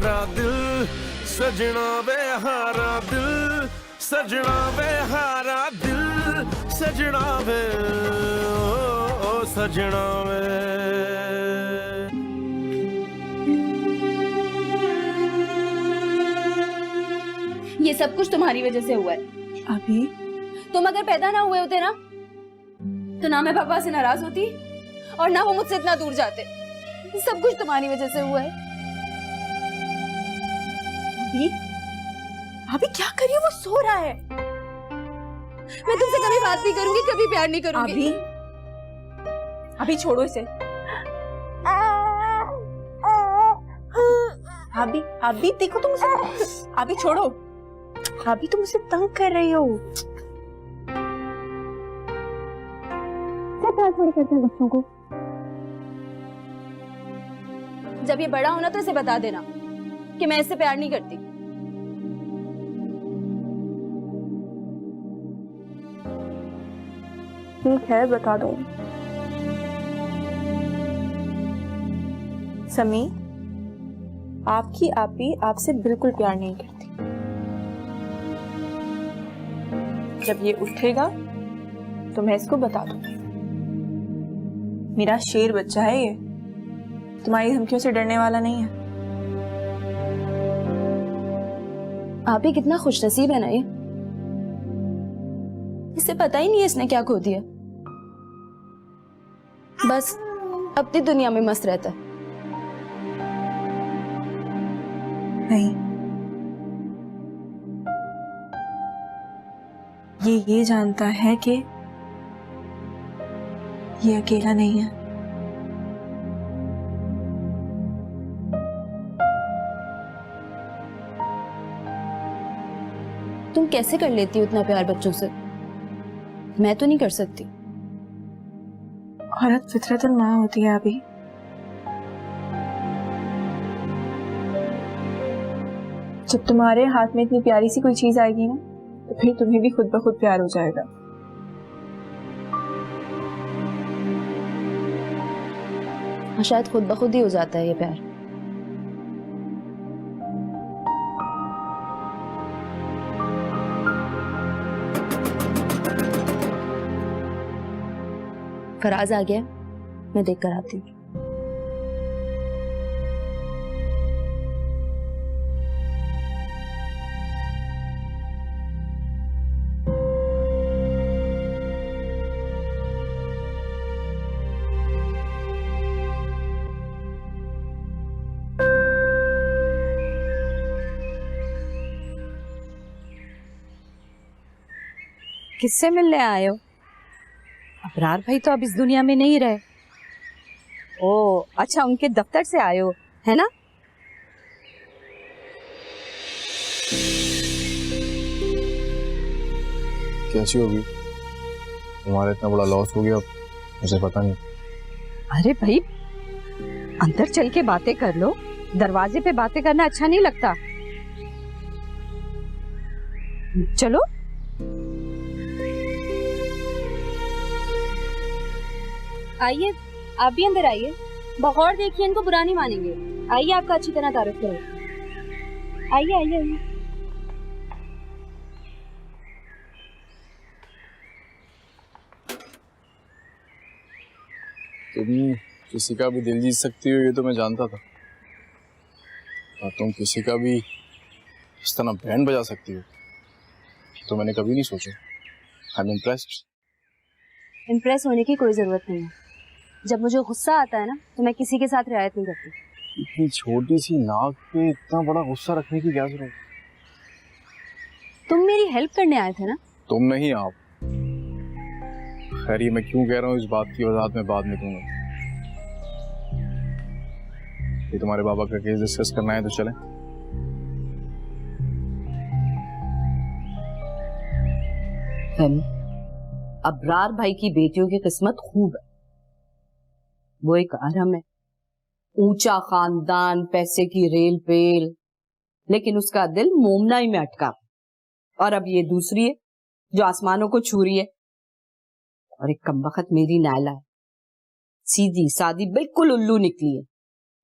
हारा दिल, सजना वे हारा दिल, सजना वे हारा दिल, सजना वे ओ सजना वे। ये सब कुछ तुम्हारी वजह से हुआ है। अभी तुम अगर पैदा ना हुए होते ना, तो ना मैं पापा से नाराज होती और ना वो मुझसे इतना दूर जाते। सब कुछ तुम्हारी वजह से हुआ है। अभी अभी क्या करिए, वो सो रहा है। मैं तुमसे कभी बात नहीं करूंगी, कभी प्यार नहीं करूंगी। अभी अभी छोड़ो इसे। अभी अभी देखो तुम उसे, अभी छोड़ो। अभी तुम उसे तंग कर रही हो। क्या थोड़ी करते हैं बच्चों को। जब ये बड़ा होना तो इसे बता देना कि मैं इससे प्यार नहीं करती। ठीक है, बता दो। समी, आपकी आपी आपसे बिल्कुल प्यार नहीं करती। जब ये उठेगा तो मैं इसको बता दूंगी। मेरा शेर बच्चा है ये, तुम्हारी धमकियों से डरने वाला नहीं है। आप ही कितना खुशनसीब है ना, ये इसे पता ही नहीं है इसने क्या खो दिया। बस अपनी दुनिया में मस्त रहता है। नहीं, ये जानता है कि ये अकेला नहीं है। तुम कैसे कर लेती हो इतना प्यार बच्चों से? मैं तो नहीं कर सकती। औरत फितरतन माँ होती है अभी। जब तुम्हारे हाथ में इतनी प्यारी सी कोई चीज आएगी ना, तो फिर तुम्हें भी खुद ब खुद प्यार हो जाएगा। शायद खुद ब खुद ही हो जाता है ये प्यार। फराज आ गया, मैं देख कर आती हूँ। किससे मिलने आए हो? अबरार भाई तो अब इस दुनिया में नहीं रहे। ओ अच्छा, उनके दफ्तर से आए हो, है ना? कैसी होगी? तुम्हारा इतना बड़ा लॉस हो गया, मुझे पता नहीं। अरे भाई, अंदर चल के बातें कर लो। दरवाजे पे बातें करना अच्छा नहीं लगता। चलो। आइए, आप भी अंदर आइए। बगौर देखिए, इनको बुरा नहीं मानेंगे। आइए, आपका अच्छी तरह तारुफ करो। आइए आइए आइए। तुम किसी का भी दिल जीत सकती हो, ये तो मैं जानता था। और तुम किसी का भी इस तरह बैंड बजा सकती हो, तो मैंने कभी नहीं सोचा। I am impressed. इम्प्रेस होने की कोई जरूरत नहीं है। जब मुझे गुस्सा आता है ना, तो मैं किसी के साथ रियायत नहीं करती। इतनी छोटी सी नाक पे इतना बड़ा गुस्सा रखने की क्या जरूरत? तुम मेरी हेल्प करने आए थे ना? तुम नहीं, आप। खैर, ये मैं क्यों कह रहा हूँ इस बात की वजाहत मैं बाद में दूंगा। ये तुम्हारे बाबा का केस डिस्कस करना है तो चलें। अबरार भाई की बेटियों की किस्मत खूब है। वो एक अरम है, ऊंचा खानदान, पैसे की रेल पेल, लेकिन उसका दिल मोमनाई में अटका। और अब ये दूसरी है जो आसमानों को छू रही है। और एक कमबख्त मेरी नायला है, सीधी सादी बिल्कुल उल्लू निकली है।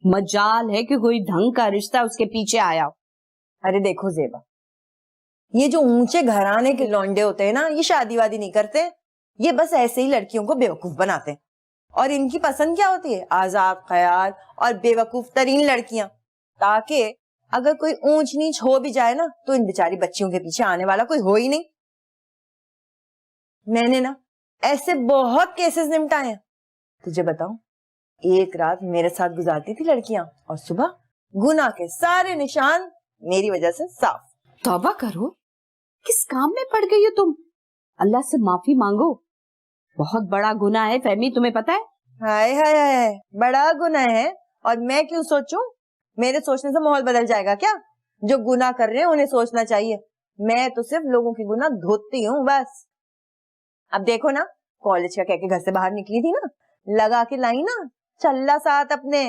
मजाल है कि कोई ढंग का रिश्ता उसके पीछे आया हो। अरे देखो जेबा, ये जो ऊंचे घराने के लौंडे होते हैं ना, ये शादी वादी नहीं करते, ये बस ऐसे ही लड़कियों को बेवकूफ बनाते हैं। और इनकी पसंद क्या होती है? आजाद ख्याल और बेवकूफ तरीन लड़कियां, ताकि अगर कोई ऊंच नीच हो भी जाए ना तो इन बेचारी बच्चियों के पीछे आने वाला कोई हो ही नहीं। मैंने ना ऐसे बहुत केसेस निपटाए हैं। तुझे बताऊं, एक रात मेरे साथ गुजारती थी लड़कियां और सुबह गुनाह के सारे निशान मेरी वजह से साफ। तौबा करो, किस काम में पड़ गई हो तुम? अल्लाह से माफी मांगो, बहुत बड़ा गुनाह है फहमी, तुम्हें पता है? हाय हाय हाय, बड़ा गुनाह है। और मैं क्यों सोचूं? मेरे सोचने से माहौल बदल जाएगा क्या? जो गुनाह कर रहे हैं उन्हें सोचना चाहिए। मैं तो सिर्फ लोगों की गुनाह धोती हूँ बस। अब देखो ना, कॉलेज का कह के घर से बाहर निकली थी ना, लगा के लाई ना चल्ला साथ अपने।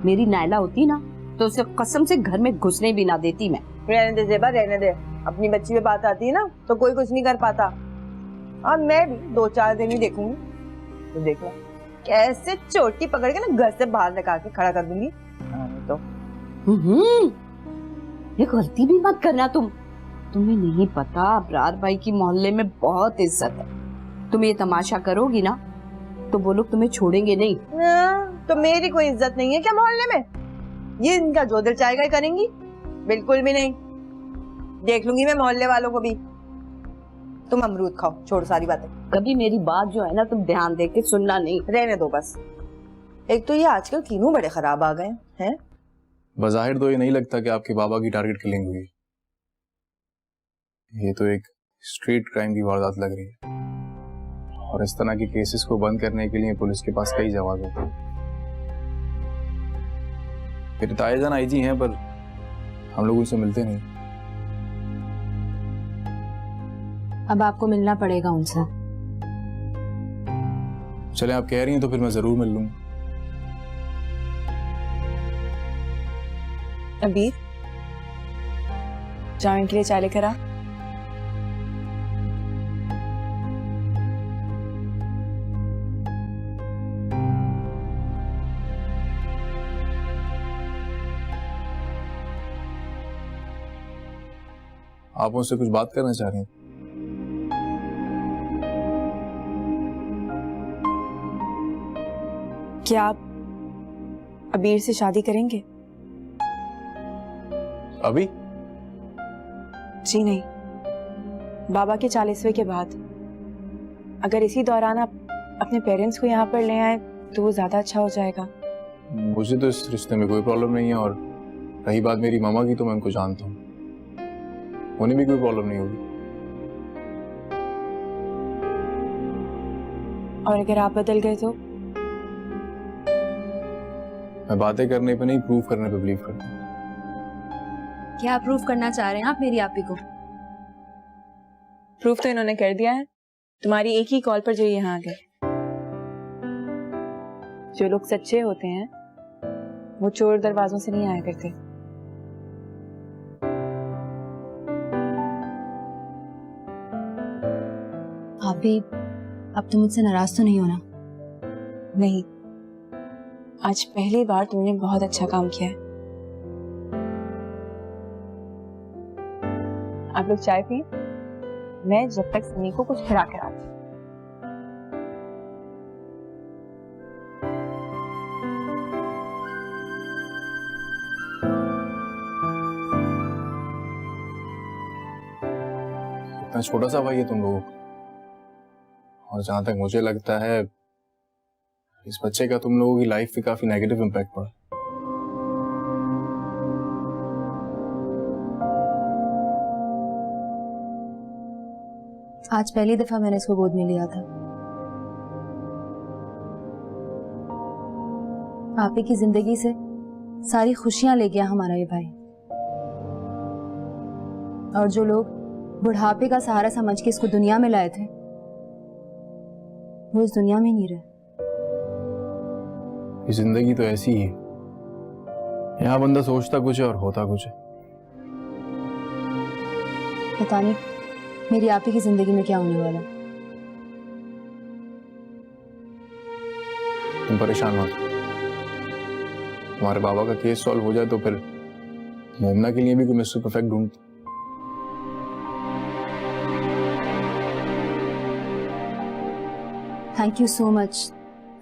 मेरी नायला होती ना तो उसे कसम से घर में घुसने भी ना देती मैं। रहने दे जेबा, रहने दे। अपनी बच्ची पे बात आती है ना तो कोई कुछ नहीं कर पाता। और मैं भी 2-4 दिन ही देखूंगी तो देखो कैसे चोटी पकड़ के ना घर से बाहर निकाल के खड़ा कर दूंगी। तो ये गलती भी मत करना तुम। तुम्हें नहीं पता, अबरार भाई की मोहल्ले में बहुत इज्जत है। तुम ये तमाशा करोगी ना तो वो लोग तुम्हें छोड़ेंगे नहीं। तो मेरी कोई इज्जत नहीं है क्या मोहल्ले में? ये इनका जो दिल चाहेगा ही करेंगी? बिल्कुल भी नहीं। देख लूंगी मैं मोहल्ले वालों को भी। तुम अमरूद खाओ, छोड़ सारी बातें। कभी मेरी बात जो है ना तुम ध्यान दे के सुनना नहीं। रहने दो बस। एक तो ये आजकल तीनों बड़े खराब आ गए हैं। बज़ाहिर तो ये नहीं लगता कि आपके बाबा की टारगेट किलिंग हुई। ये तो एक स्ट्रीट क्राइम की वारदात लग रही है। और इस तरह के केसेस को बंद करने के लिए पुलिस के पास कई जवाब होते हैं। फिर तायजान आईजी हैं पर हम लोग उनसे मिलते नहीं। अब आपको मिलना पड़ेगा उनसे। चले आप कह रही हैं तो फिर मैं जरूर मिल लूंगा। अबीर, जाओ इनके लिए चाय लेकर आ। आप उनसे कुछ बात करना चाह रही हैं? क्या आप अबीर से शादी करेंगे? अभी? जी नहीं, बाबा के 40वें के बाद। अगर इसी दौरान आप अपने पेरेंट्स को यहाँ पर ले आए तो वो ज्यादा अच्छा हो जाएगा। मुझे तो इस रिश्ते में कोई प्रॉब्लम नहीं है, और रही बात मेरी मामा की तो मैं उनको जानता हूँ, उन्हें भी कोई प्रॉब्लम नहीं होगी। और अगर आप बदल गए तो? मैं बातें करने पे नहीं, प्रूव करने पे बिलीव करता हूँ। क्या प्रूफ करना चाह रहे हैं आप मेरी आपी को? प्रूफ तो इन्होंने कर दिया है, तुम्हारी एक ही कॉल पर जो यहाँ आ गए। जो लोग सच्चे होते हैं वो चोर दरवाजों से नहीं आया करते। आपी, अब तुम मुझसे नाराज तो नहीं होना? नहीं, आज पहली बार तुमने बहुत अच्छा काम किया है। आप लोग चाय पिए, मैं जब तक सनी को कुछ खिला कर आती। इतना छोटा सा भाई है तुम लोगों का, और जहां तक मुझे लगता है इस बच्चे का तुम लोगों की लाइफ पे काफी नेगेटिव इम्पैक्ट पड़ा। आज पहली दफा मैंने इसको गोद में लिया था। आपी की जिंदगी से सारी खुशियां ले गया हमारा ये भाई। और जो लोग बुढ़ापे का सहारा समझ के इसको दुनिया में लाए थे वो इस दुनिया में नहीं रहे। ये जिंदगी तो ऐसी ही है, यहाँ बंदा सोचता कुछ है और होता कुछ है। पता नहीं मेरी आपी की जिंदगी में क्या होने वाला। तुम परेशान मत, तुम्हारे बाबा का केस सॉल्व हो जाए तो फिर मोमना के लिए भी कोई मिस्टर परफेक्ट ढूंढ। थैंक यू सो मच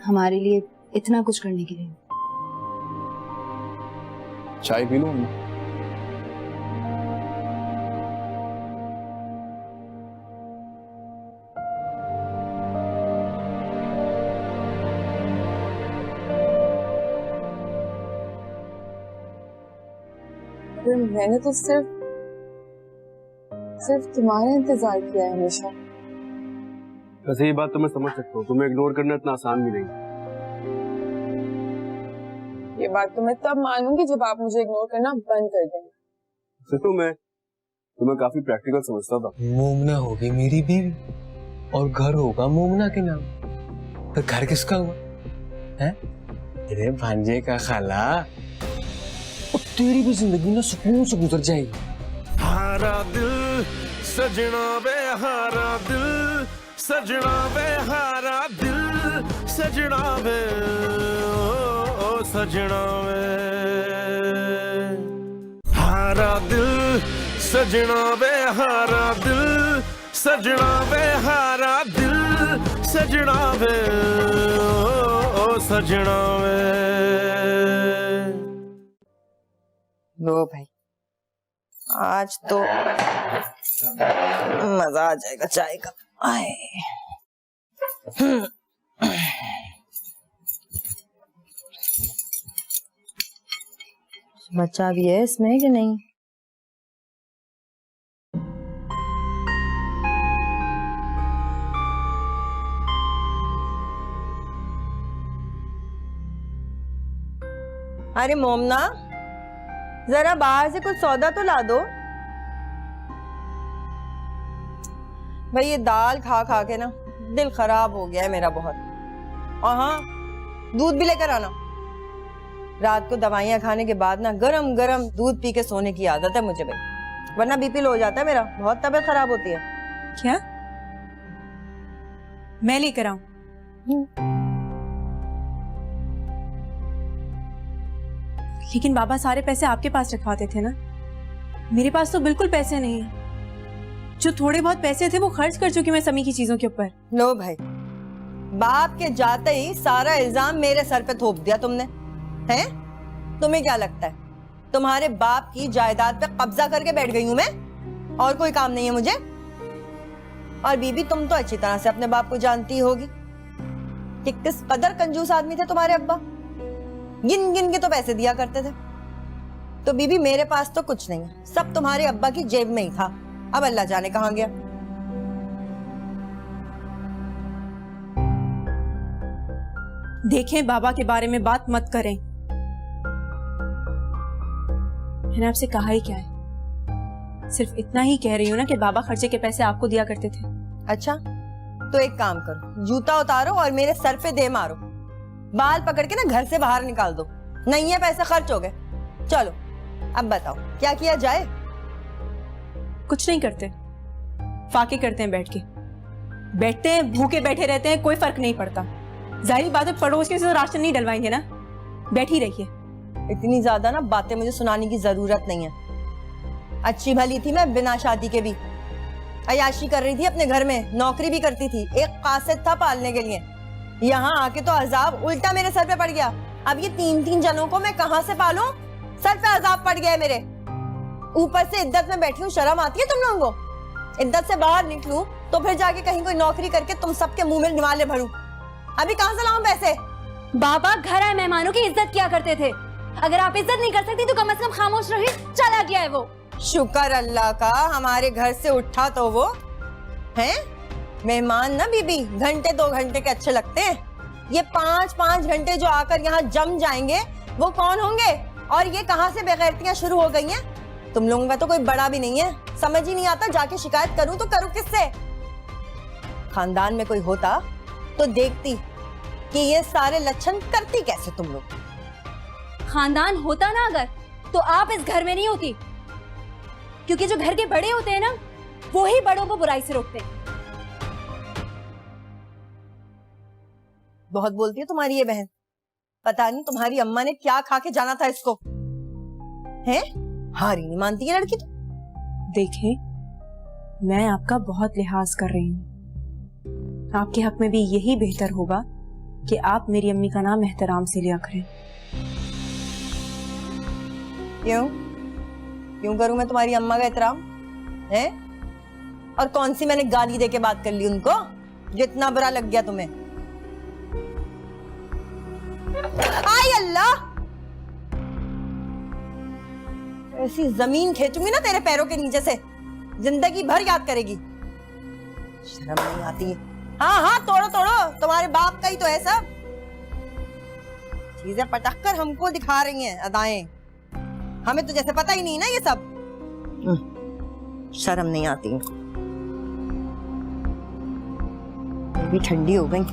हमारे लिए इतना कुछ करने के लिए। चाय पी लूं? मैंने तो सिर्फ तुम्हारा इंतजार किया है हमेशा। वैसे ये बात तो मैं समझ सकता हूँ, तुम्हें इग्नोर करना इतना आसान भी नहीं। ये बात तो मैं तब मानूंगी जब आप मुझे इग्नोर करना बंद कर देंगे। सच में मैं तुम्हें काफी प्रैक्टिकल समझता था। मोमना होगी मेरी बीवी और घर होगा मोमना के नाम। पर घर किसका हुआ है? तेरे भांजे का खाला। और तेरी भी जिंदगी ना सुकून से गुजर जाएगी। हारा दिल सजना वे हारा दिल, सजना वे हारा दिल, सजना वे ओ सजना वे हारा दिल, सजना वे हारा दिल, सजना वे हारा दिल, सजना वे ओ सजना वे। लो भाई, आज तो मजा आ जाएगा चाय का। आए बच्चा भी है इसमें कि नहीं? अरे मोमना, जरा बाहर से कुछ सौदा तो ला दो भाई। ये दाल खा खा के ना दिल खराब हो गया है मेरा बहुत। और हाँ, दूध भी लेकर आना। रात को दवाइयां खाने के बाद ना गरम गरम दूध पी के सोने की आदत है मुझे भाई, वरना बीपी लो हो जाता है मेरा, बहुत तबीयत खराब होती है। क्या मैं लेकर आऊं? लेकिन बाबा सारे पैसे आपके पास रखवाते थे ना, मेरे पास तो बिल्कुल पैसे नहीं है। जो थोड़े बहुत पैसे थे वो खर्च कर चुकी मैं समी की चीजों के ऊपर। लो भाई, बाप के जाते ही सारा इल्जाम मेरे सर पे थोप दिया तुमने, हैं? तुम्हें क्या लगता है तुम्हारे बाप की जायदाद पे कब्जा करके बैठ गई हूं मैं, और कोई काम नहीं है मुझे? और बीबी, तुम तो अच्छी तरह से अपने बाप को जानती होगी कि किस कदर कंजूस आदमी थे तुम्हारे अब्बा। गिन गिन के तो पैसे दिया करते थे। तो बीबी, मेरे पास तो कुछ नहीं है, सब तुम्हारे अब्बा की जेब में ही था। अब अल्लाह जाने कहां गया। देखें, बाबा के बारे में बात मत करें। मैंने आपसे कहा ही क्या है, सिर्फ इतना ही कह रही हूँ ना कि बाबा खर्चे के पैसे आपको दिया करते थे। अच्छा, तो एक काम करो, जूता उतारो और मेरे सर पे दे मारो, बाल पकड़ के ना घर से बाहर निकाल दो। नहीं है पैसे खर्च हो गए। चलो अब बताओ क्या किया जाए? कुछ नहीं करते, फाके करते हैं, बैठते हैं, भूखे बैठे रहते हैं, कोई फर्क नहीं पड़ता। जाहिर बात है पड़ोस के से राशन नहीं डलवाएंगे ना, बैठी रहिए। इतनी ज्यादा ना बातें मुझे सुनाने की जरूरत नहीं है। अच्छी भली थी मैं बिना शादी के भी, अयाशी कर रही थी अपने घर में, नौकरी भी करती थी, एक कासिद था पालने के लिए। यहाँ आके तो अजाब उल्टा मेरे सर पे पड़ गया। अब ये तीन तीन जनों को मैं कहाँ से पालूं? सर पे अजाब पड़ गया है मेरे। ऊपर से इद्दत में बैठी हूँ, शर्म आती है तुम लोगों को? इद्दत से बाहर निकलूं तो फिर जाके कहीं कोई नौकरी करके तुम सबके मुंह में निवाले भरूं। अभी कहाँ से लाऊं पैसे? बाबा घर आए मेहमानों की इज्जत किया करते थे, अगर आप इज्जत नहीं कर सकती तो कम से कम खामोश रहिए। चला गया है वो। शुक्र अल्लाह का हमारे घर से उठा तो वो हैं। मेहमान ना बीबी घंटे 2 घंटे के अच्छे लगते हैं, ये 5-5 घंटे जो आकर यहाँ जम जाएंगे वो कौन होंगे? और ये कहाँ से बेगैरतियां शुरू हो गई हैं? तुम लोगों का तो कोई बड़ा भी नहीं है, समझ ही नहीं आता जाके शिकायत करूं तो करूं किससे? खानदान में कोई होता तो देखती कि ये सारे लक्षण करती कैसे तुम लोग। खानदान होता ना अगर, तो आप इस घर में नहीं होती, क्योंकि जो घर के बड़े होते हैं ना वो ही बड़ों को बुराई से रोकते हैं। बहुत बोलती है तुम्हारी ये बहन। पता नहीं तुम्हारी अम्मा ने क्या खा के जाना था इसको, हैं? हार ही नहीं मानती है लड़की तो। देखें, मैं आपका बहुत लिहाज कर रही हूँ। आपके हक में भी यही बेहतर होगा कि आप मेरी अम्मी का नाम एहतराम से लिया करें। क्यों क्यों करूं मैं तुम्हारी अम्मा का एहतराम, है? और कौन सी मैंने गाली दे के बात कर ली उनको जो इतना बुरा लग गया तुम्हें? आय अल्लाह, ऐसी जमीन खींचूंगी ना तेरे पैरों के नीचे से, जिंदगी भर याद करेगी। शर्म नहीं आती है? हाँ हाँ, तोड़ो तोड़ो, तुम्हारे बाप का ही तो है सब। चीजें पटक कर हमको दिखा रही हैं अदाएं, हमें तो जैसे पता ही नहीं ना ये सब। शर्म नहीं आती, भी ठंडी हो गई,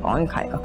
कौन खाएगा?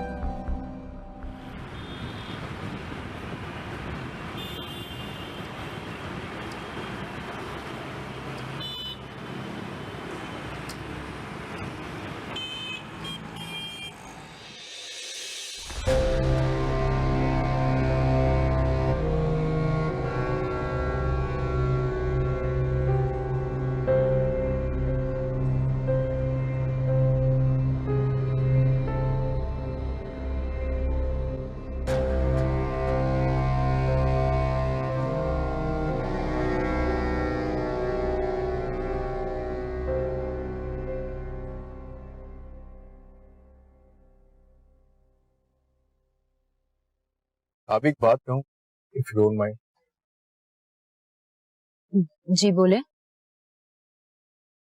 आप एक बात कहूं, इफ यू डोंट माइंड। जी बोले।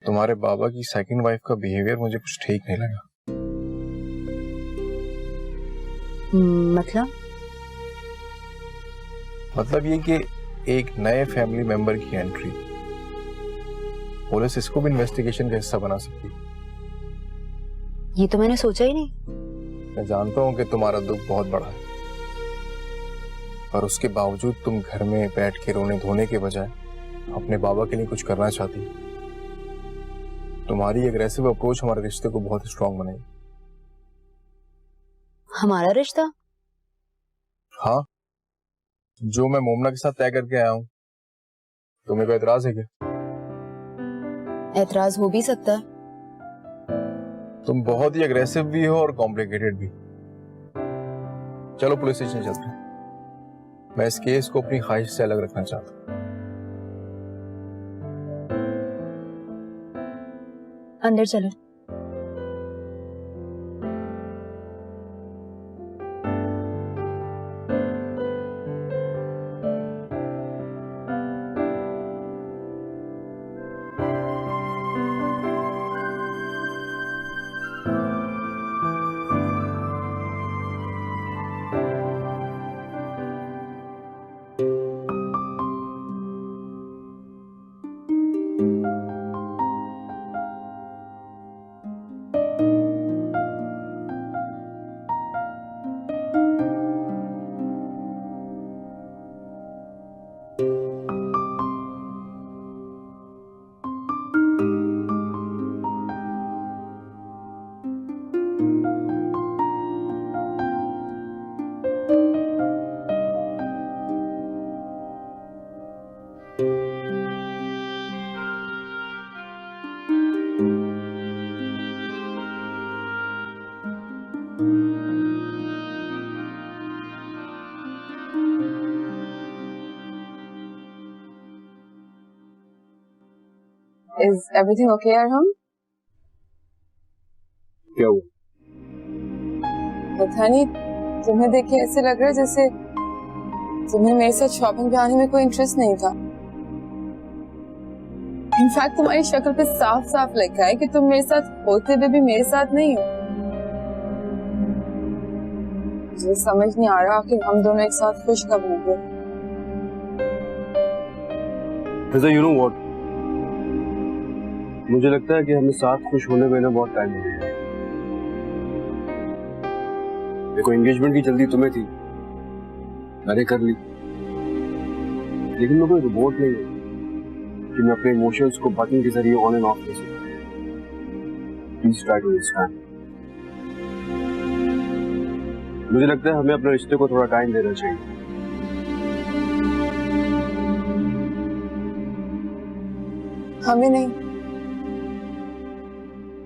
तुम्हारे बाबा की सेकंड वाइफ का बिहेवियर मुझे कुछ ठीक नहीं लगा। मतलब ये कि एक नए फैमिली मेंबर की एंट्री, पुलिस इसको भी इन्वेस्टिगेशन का हिस्सा बना सकती। ये तो मैंने सोचा ही नहीं। मैं जानता हूं कि तुम्हारा दुख बहुत बड़ा है, पर उसके बावजूद तुम घर में बैठ के रोने धोने के बजाय अपने बाबा के लिए कुछ करना चाहती। तुम्हारी एग्रेसिव अप्रोच हमारे रिश्ते को बहुत स्ट्रांग बनाई। हमारा रिश्ता? हाँ, जो मैं मोमना के साथ तय करके आया हूं, तुम्हें कोई एतराज है क्या? एतराज हो भी सकता है। तुम बहुत ही अग्रेसिव भी हो और कॉम्प्लिकेटेड भी। चलो पुलिस स्टेशन चलते हैं। मैं इस केस को अपनी ख्वाहिश से अलग रखना चाहता हूं। अंदर चलो। Is everything okay at home? क्या हुआ? पता नहीं, तुम्हें देख के ऐसे लग रहा है जैसे तुम्हें मेरे साथ शॉपिंग पे आने में कोई इंटरेस्ट नहीं था। इनफैक्ट तुम्हारी शक्ल पे साफ साफ लिखा है कि तुम मेरे साथ होते हुए भी मेरे साथ नहीं हो। मुझे समझ नहीं आ रहा कि हम दोनों एक साथ खुश कब होंगे। You know what? मुझे लगता है कि हमें साथ खुश होने में ना बहुत टाइम लगेगा। देखो, एंगेजमेंट की जल्दी तुम्हें थी, मैंने कर ली, लेकिन मैं कोई रोबोट नहीं हूँ कि मैं अपने इमोशंस को बटन के जरिए ऑन एंड ऑफ कर सकता। Please try to understand. मुझे लगता है हमें अपने रिश्ते को थोड़ा टाइम देना चाहिए। हमें नहीं,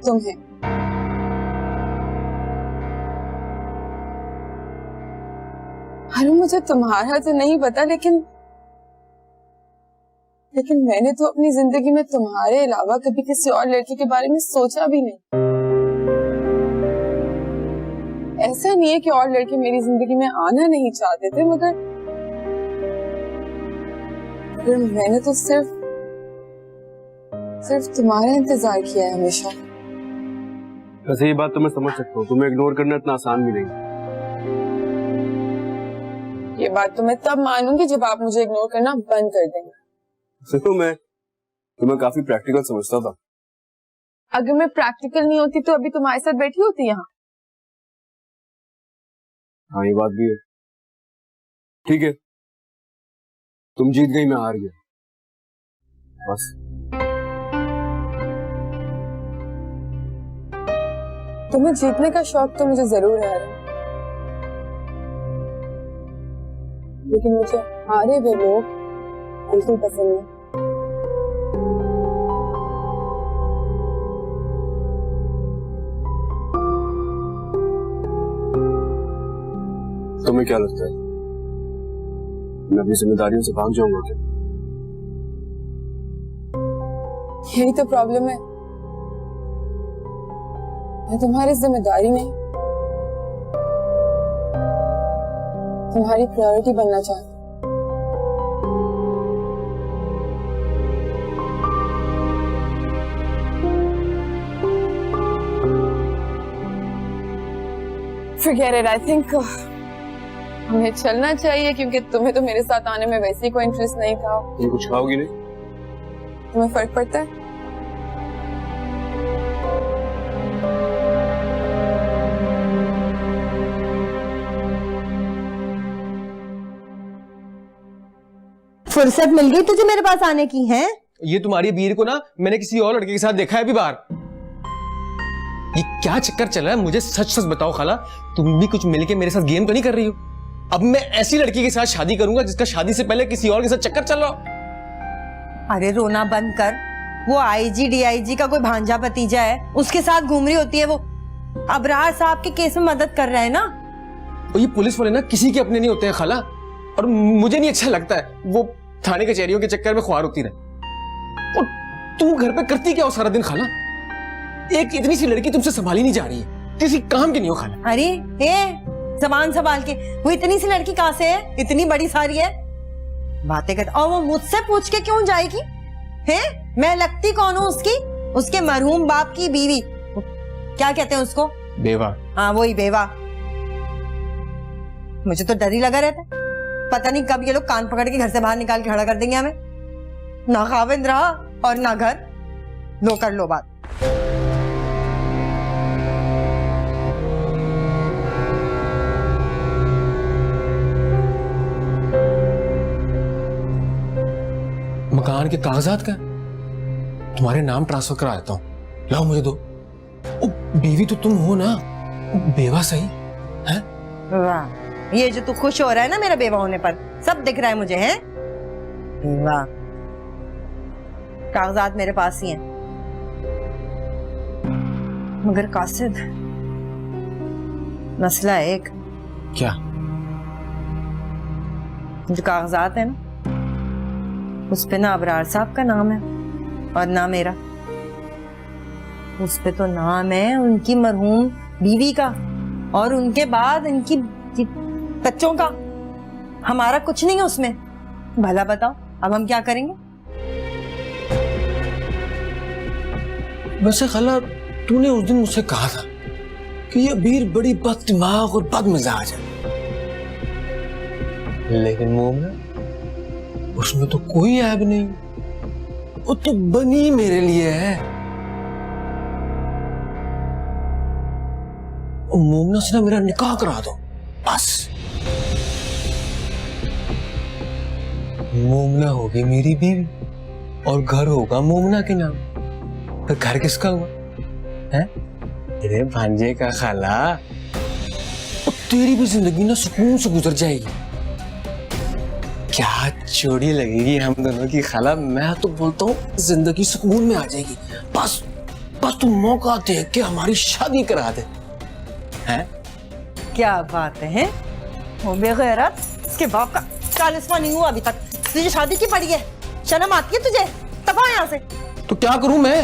तुम्हें। अरे मुझे तुम्हारा तो नहीं पता, लेकिन मैंने तो अपनी जिंदगी में तुम्हारे अलावा कभी किसी और लड़के के बारे में सोचा भी नहीं। ऐसा नहीं है कि और लड़के मेरी जिंदगी में आना नहीं चाहते थे, मगर मैंने तो सिर्फ तुम्हारा इंतजार किया है हमेशा। वैसे ये बात तो मैं समझ सकता हूँ, तुम्हें इग्नोर करना इतना आसान भी नहीं। ये बात तो मैं तब मानूंगी जब आप मुझे इग्नोर करना बंद कर देंगे। तो मैं तुम्हें काफी प्रैक्टिकल समझता था। अगर मैं प्रैक्टिकल नहीं होती तो अभी तुम्हारे साथ बैठी होती यहाँ। हाँ, ये बात भी है। ठीक है, तुम जीत गई, मैं हार गया, बस। तुम्हें जीतने का शौक तो मुझे जरूर है, लेकिन मुझे हारे हुए लोग बिल्कुल पसंद नहीं। तुम्हें क्या लगता है मैं अपनी जिम्मेदारियों से भाग जाऊंगा क्या? यही तो प्रॉब्लम है, मैं तुम्हारी जिम्मेदारी नहीं, तुम्हारी प्रायोरिटी बनना चाहती हूँ। Forget it, I think हमें चलना चाहिए, क्योंकि तुम्हें तो मेरे साथ आने में वैसे ही कोई इंटरेस्ट नहीं था। तुम कुछ खाओगी नहीं? तुम्हें फर्क पड़ता है? फुर्सत मिल गई तुझे मेरे पास आने की है? ये तुम्हारी वीर को ना मैंने किसी और लड़के के साथ देखा है अभी बाहर। ये क्या चक्कर चल रहा है? मुझे सच सच बताओ खाला, तुम भी कुछ मिलके मेरे साथ गेम तो नहीं कर रही हो? अब मैं ऐसी लड़की के साथ शादी करूंगा जिसका शादी से पहले किसी और के साथ चक्कर चल रहा हो? अरे रोना बंद कर। वो आईजी डीआईजी का कोई भांजा भतीजा है, उसके साथ घूम रही होती है वो। अबरार साहब के केस में मदद कर रहा है ना। और ये पुलिस वाले ना किसी के अपने नहीं होते हैं खाला, और मुझे नहीं अच्छा लगता है वो थाने कचहरियों के चक्कर में ख्वार होती रहे। और तुम घर पे करती क्या हो सारा दिन खाला? एक इतनी सी लड़की तुमसे संभाली नहीं जा रही है, किसी काम की नहीं हो खाला। अरे जबान संभाल के, वो इतनी सी लड़की कहां से है? इतनी बड़ी सारी है, बातें कर। और वो मुझसे पूछ के क्यों जाएगी? हैं? मैं लगती कौन हूँ उसकी? उसके मरहूम बाप की बीवी, क्या कहते हैं उसको? बेवा। हाँ वही बेवा। मुझे तो डर ही लगा रहता है, पता नहीं कब ये लोग कान पकड़ के घर से बाहर निकाल के खड़ा कर देंगे हमें। ना खाविंद रहा और ना घर। लो कर लो बात। मकान के कागजात का तुम्हारे नाम ट्रांसफर करा देता हूँ, लाओ मुझे दो। ओ, बीवी तो तुम हो ना, बेवा सही है? वाह, ये जो तू खुश हो रहा है ना मेरा बेवा होने पर, सब दिख रहा है मुझे। हैं? वाह, कागजात मेरे पास ही हैं। मगर कासिद, मसला है एक। क्या? जो कागजात है ना, उस पे ना अबरार साहब का नाम है और ना मेरा। उस पे तो नाम है उनकी मरहूम बीवी का, और उनके बाद इनकी बच्चों का। हमारा कुछ नहीं है उसमें। भला बताओ अब हम क्या करेंगे? वैसे खाला, तूने उस दिन मुझसे कहा था कि ये वीर बड़ी बददिमाग और बदमिजाज है, लेकिन मोमना, उसमें तो कोई ऐब नहीं। वो तो बनी मेरे लिए है। मोमना से ना मेरा निकाह करा दो बस। मोमना होगी मेरी बीवी और घर होगा मोमना के नाम। तो घर किसका हुआ है? तेरे भांजे का खाला। तेरी भी जिंदगी ना सुकून से गुजर जाएगी। क्या जोड़ी लगेगी हम दोनों की खाला। मैं तो बोलता हूँ जिंदगी सुकून में आ जाएगी। बस बस तू मौका देख के हमारी शादी करा दे। हैं? क्या बात है वो बेगैरत, इसके बाप का 40वां नहीं हुआ अभी तक, तुझे शादी की पड़ी है? शर्म आती है तुझे? तबाह यहाँ से। तो क्या करूं मैं?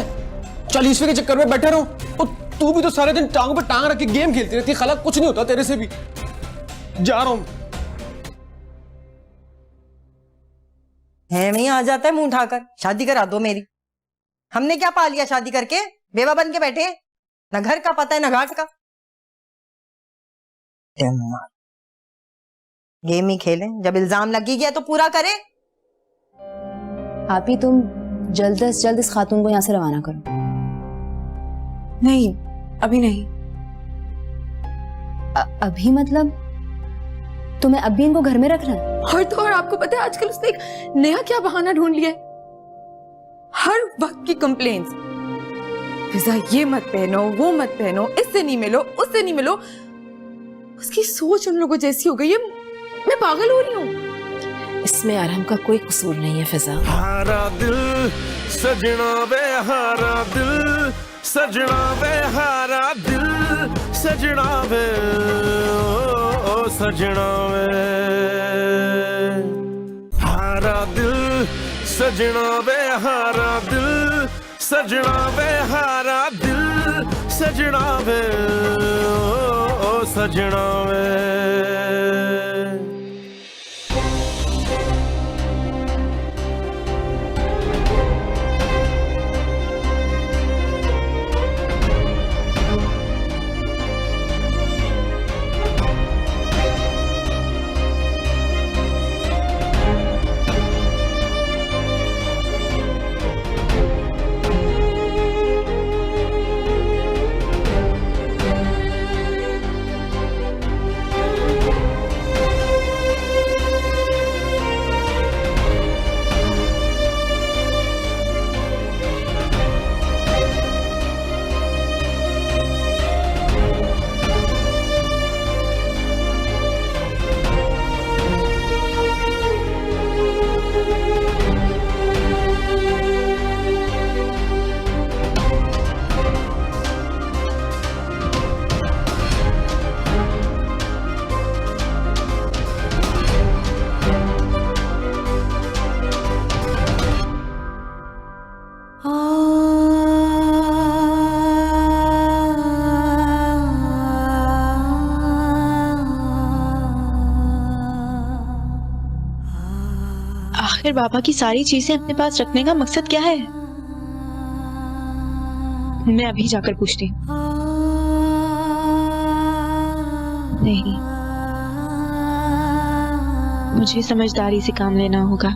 40वें के चक्कर में बैठे रहूं? और तू भी तो सारे दिन टांग पे टांग रख के गेम खेलती रहती है। खाला कुछ नहीं होता तेरे से भी। जा रहा हूं। है नहीं आ जाता है मुंह उठाकर, शादी करा दो मेरी। हमने क्या पा लिया शादी करके? बेवा बन के बैठे हैं, ना घर का पता है ना घाट का। गेम ही खेलें, जब इल्जाम लगी गया तो पूरा करें। आप ही तुम जल्द से जल्द इस खातून को यहाँ से रवाना करो। नहीं, अभी नहीं। अभी मतलब तुम्हें अभी इनको घर में रखना है? और तो और आपको पता है आजकल उसने एक नया क्या बहाना ढूंढ लिया है, हर वक्त की कंप्लेंट्स। फिजा ये मत पहनो, वो मत पहनो, इससे नहीं मिलो, उससे नहीं मिलो। उसकी सोच उन लोगों जैसी हो गई है, मैं पागल हो रही हूँ। इसमें आराम का कोई कसूर नहीं है फिजा। हारा दिल सजना वे हारा दिल, सजना वे हारा दिल, सजना वे ओ सजना वे हारा दिल, सजना वे हारा दिल, सजना वे हारा दिल, सजना वे ओ सजना वे। आखिर बाबा की सारी चीजें अपने पास रखने का मकसद क्या है? मैं अभी जाकर पूछती हूँ। नहीं, मुझे समझदारी से काम लेना होगा।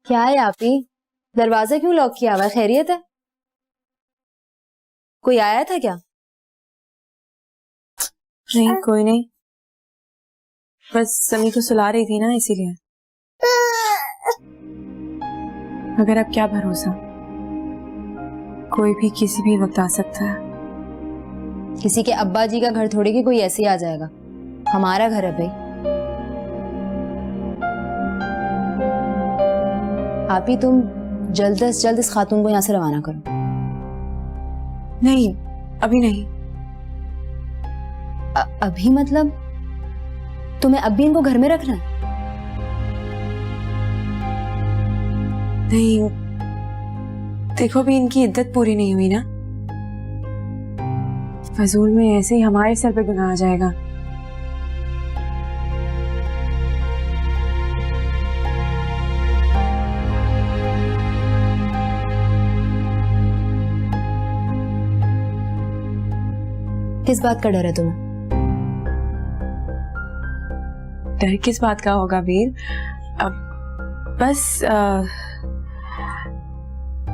क्या है आप ही? दरवाजा क्यों लॉक किया हुआ है? खैरियत है? कोई आया था क्या? नहीं, कोई नहीं, बस समी को सुला रही थी ना, इसीलिए। मगर अब क्या भरोसा, कोई भी किसी भी वक्त आ सकता है। किसी के अब्बा जी का घर थोड़ी कि कोई ऐसे ही आ जाएगा। हमारा घर है भाई। आप ही तुम जल्द से जल्द इस खातून को यहाँ से रवाना करो। नहीं, अभी नहीं। अभी मतलब तुम्हें अभी इनको घर में रखना है? नहीं, देखो अभी इनकी इद्दत पूरी नहीं हुई ना, फजूल में ऐसे ही हमारे सर पे गुनाह आ जाएगा। किस बात का डर है तुम्हें? डर किस बात का होगा वीर? अब बस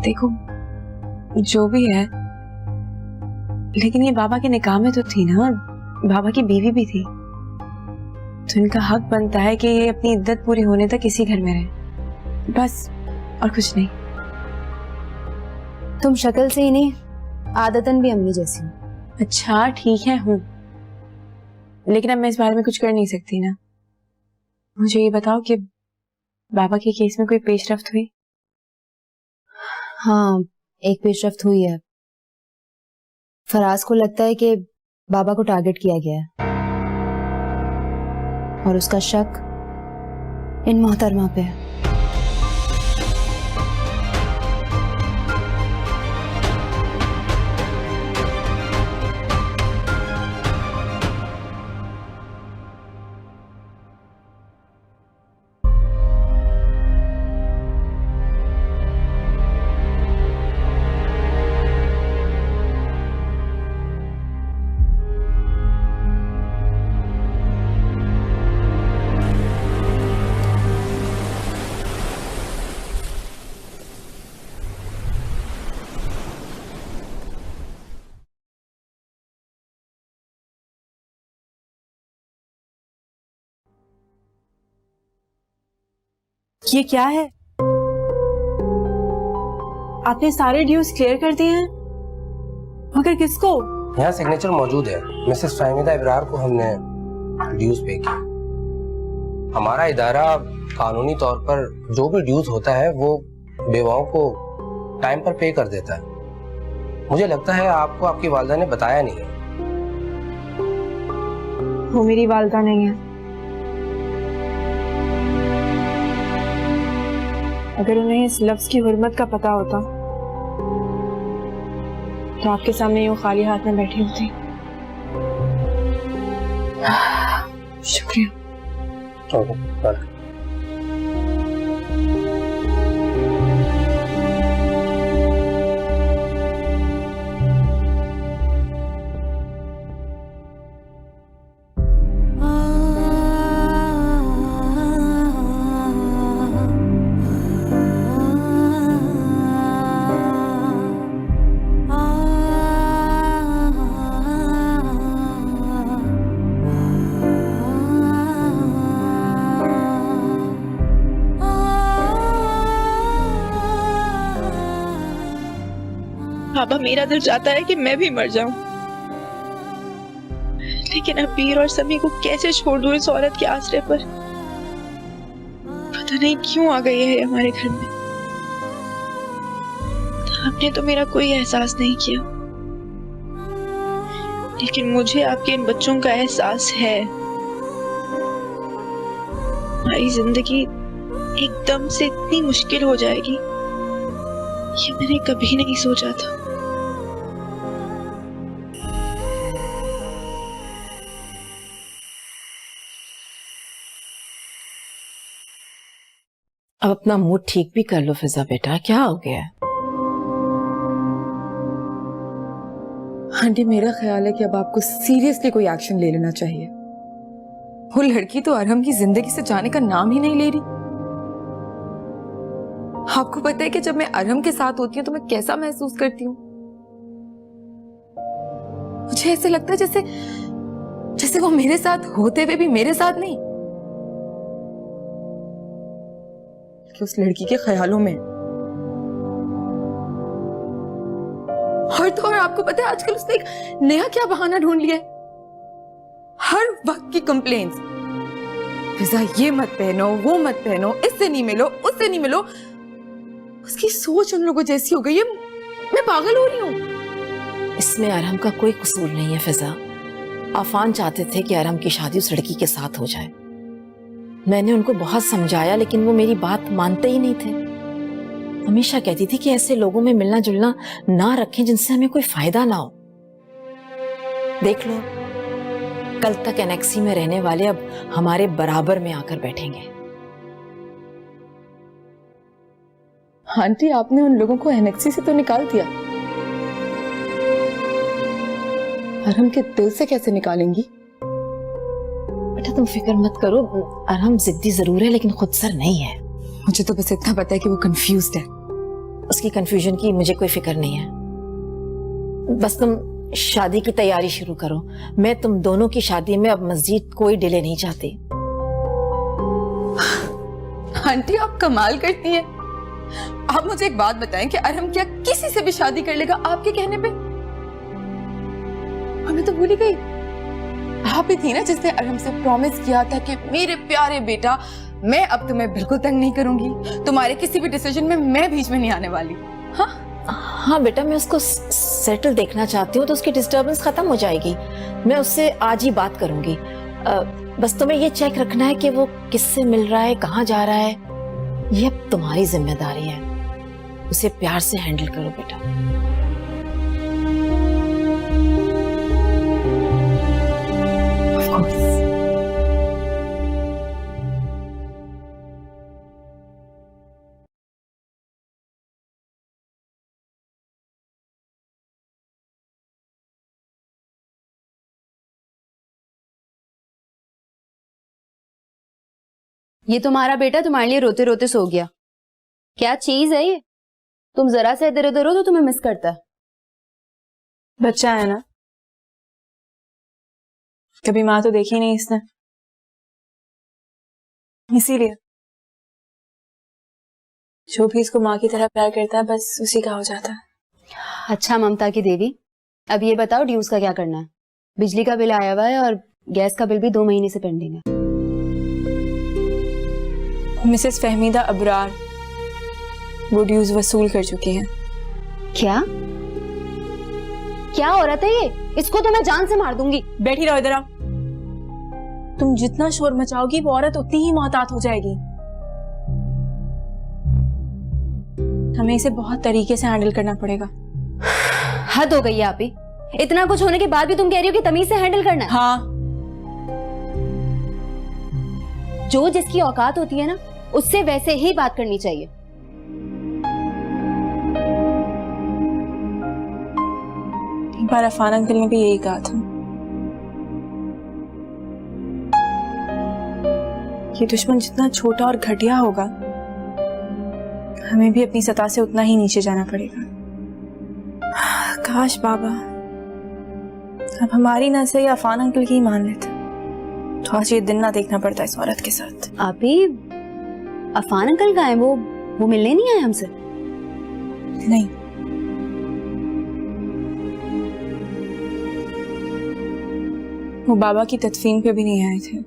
देखो जो भी है लेकिन ये बाबा के निकाह में तो थी ना, और बाबा की बीवी भी थी, तो इनका हक बनता है कि ये अपनी इद्दत पूरी होने तक इसी घर में रहे, बस और कुछ नहीं। तुम शक्ल से ही नहीं, आदतन भी अम्मी जैसी हो। अच्छा ठीक है हूँ, लेकिन अब मैं इस बारे में कुछ कर नहीं सकती ना। मुझे ये बताओ कि बाबा के केस में कोई पेशरफ्त हुई? हाँ, एक पेशरफ्त हुई है। फराज को लगता है कि बाबा को टारगेट किया गया है और उसका शक इन मोहतरमा पे है। ये क्या है? आपने सारे ड्यूज क्लियर कर दिए हैं, मगर किसको? यहाँ सिग्नेचर मौजूद है। मिसेस फाहिदा इब्रार को हमने ड्यूज पे किया। हमारा इदारा कानूनी तौर पर जो भी ड्यूज होता है वो बेवाओं को टाइम पर पे कर देता है। मुझे लगता है आपको आपकी वालिदा ने बताया नहीं है। वो मेरी वालिदा नहीं है। अगर उन्हें इस लफ्ज की हुर्मत का पता होता तो आपके सामने यूं खाली हाथ में बैठी होती। शुक्रिया। बाबा, मेरा दिल चाहता है कि मैं भी मर जाऊं, लेकिन अब वीर और समी को कैसे छोड़ दूं इस औरत के आसरे पर। पता नहीं क्यों आ गई है हमारे घर में। आपने तो मेरा कोई एहसास नहीं किया, लेकिन मुझे आपके इन बच्चों का एहसास है। हमारी जिंदगी एकदम से इतनी मुश्किल हो जाएगी, ये मैंने कभी नहीं सोचा था। अब अपना मूड ठीक भी कर लो फिजा बेटा, क्या हो गया है? आंटी, मेरा ख्याल है कि अब आपको सीरियसली कोई एक्शन ले लेना चाहिए। वो लड़की तो अरहम की जिंदगी से जाने का नाम ही नहीं ले रही। आपको पता है कि जब मैं अरहम के साथ होती हूँ तो मैं कैसा महसूस करती हूँ। मुझे ऐसे लगता है जैसे जैसे वो मेरे साथ होते हुए भी मेरे साथ नहीं, कि उस लड़की के ख्यालों में। और तो और आपको पता है आजकल उसने एक नया क्या बहाना ढूंढ लिया है। हर वक्त की कंप्लेंट्स, फिजा ये मत पहनो, वो मत पहनो, इससे नहीं मिलो, उससे नहीं मिलो। उसकी सोच उन लोगों जैसी हो गई है, मैं पागल हो रही हूँ। इसमें अरहम का कोई कसूर नहीं है फिजा। आफान चाहते थे कि अरहम की शादी उस लड़की के साथ हो जाए। मैंने उनको बहुत समझाया, लेकिन वो मेरी बात मानते ही नहीं थे। हमेशा कहती थी कि ऐसे लोगों में मिलना जुलना ना रखें जिनसे हमें कोई फायदा ना हो। देख लो, कल तक एनेक्सी में रहने वाले अब हमारे बराबर में आकर बैठेंगे। आंटी, आपने उन लोगों को एनेक्सी से तो निकाल दिया, अरहम के दिल से कैसे निकालेंगी? बेटा तुम फिक्र मत करो, अरहम जिद्दी जरूर है लेकिन खुदसर नहीं है। मुझे तो बस इतना पता है कि वो कंफ्यूज्ड है। उसकी कंफ्यूजन की मुझे कोई फिक्र नहीं है। बस तुम शादी की तैयारी शुरू करो। मैं तुम दोनों की शादी में अब मजीद कोई डिले नहीं चाहती। आंटी आप कमाल करती हैं। आप मुझे एक बात बताएं कि अरहम क्या किसी से भी शादी कर लेगा आपके कहने पे? मैं तो भूल ही गई, आप ही थी ना जिसने अरहम से प्रॉमिस किया था कि मेरे प्यारे बेटा मैं अब तुम्हें बिल्कुल तंग नहीं करूंगी, तुम्हारे किसी भी डिसीजन में मैं बीच में नहीं आने वाली। हाँ बेटा, मैं उसको सेटल देखना चाहती हूँ तो उसकी डिस्टर्बेंस खत्म हो जाएगी। मैं उससे आज ही बात करूंगी। बस तुम्हें ये चेक रखना है कि वो किससे मिल रहा है, कहाँ जा रहा है, ये अब तुम्हारी जिम्मेदारी है। उसे प्यार से हैंडल करो बेटा। Of course. ये तुम्हारा बेटा तुम्हारे लिए रोते रोते सो गया। क्या चीज है ये? तुम जरा से इधर उधर हो तो तुम्हें मिस करता है। बच्चा है ना, कभी माँ तो देखी नहीं इसने, इसीलिए जो भी इसको माँ की तरह प्यार करता है बस उसी का हो जाता है। अच्छा ममता की देवी, अब ये बताओ ड्यूज का क्या करना है? बिजली का बिल आया हुआ है और गैस का बिल भी 2 महीने से पेंडिंग है। मिसेस फहमीदा अबरार वो ड्यूज वसूल कर चुकी हैं। क्या क्या औरत है ये? इसको तो मैं जान से मार दूंगी। बैठी रहो, इधर आओ। तुम जितना शोर मचाओगी वो औरत उतनी ही मोहतात हो जाएगी। हमें इसे बहुत तरीके से हैंडल करना पड़ेगा। हद हो गई है आप ही। इतना कुछ होने के बाद भी तुम कह रही हो कि तमीज से हैंडल करना है? हाँ, जो जिसकी औकात होती है ना, उससे वैसे ही बात करनी चाहिए। एक बार अफान अंकल ने भी यही कहा था। ये दुश्मन जितना छोटा और घटिया होगा, हमें भी अपनी सतह से उतना ही नीचे जाना पड़ेगा। काश बाबा अब हमारी ना सही अफान अंकल की ही मान लेते, तो आज ये दिन ना देखना पड़ता इस औरत के साथ। आप ही अफान अंकल कहाँ हैं? वो मिलने नहीं आए हमसे? नहीं, वो बाबा की तदफीन पे भी नहीं आए थे।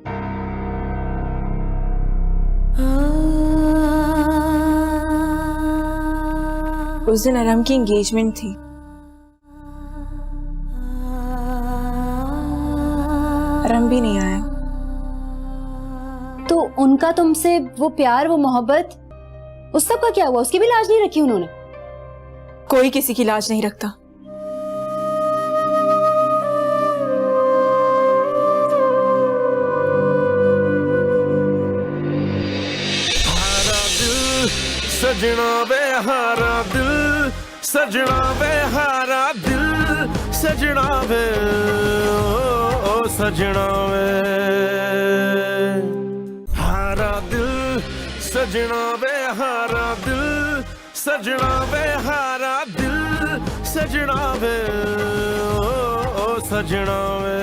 उस दिन अरहम की एंगेजमेंट थी। अरहम भी नहीं आया। तो उनका तुमसे वो प्यार, वो मोहब्बत, उस सब का क्या हुआ? उसकी भी लाज नहीं रखी उन्होंने? कोई किसी की लाज नहीं रखता। सजना वे हारा दिल, सजना वे हारा दिल, सजना वे ओ सजना वे हारा दिल, सजना वे हारा दिल, सजना वे हारा दिल, सजना वे ओ सजना वे।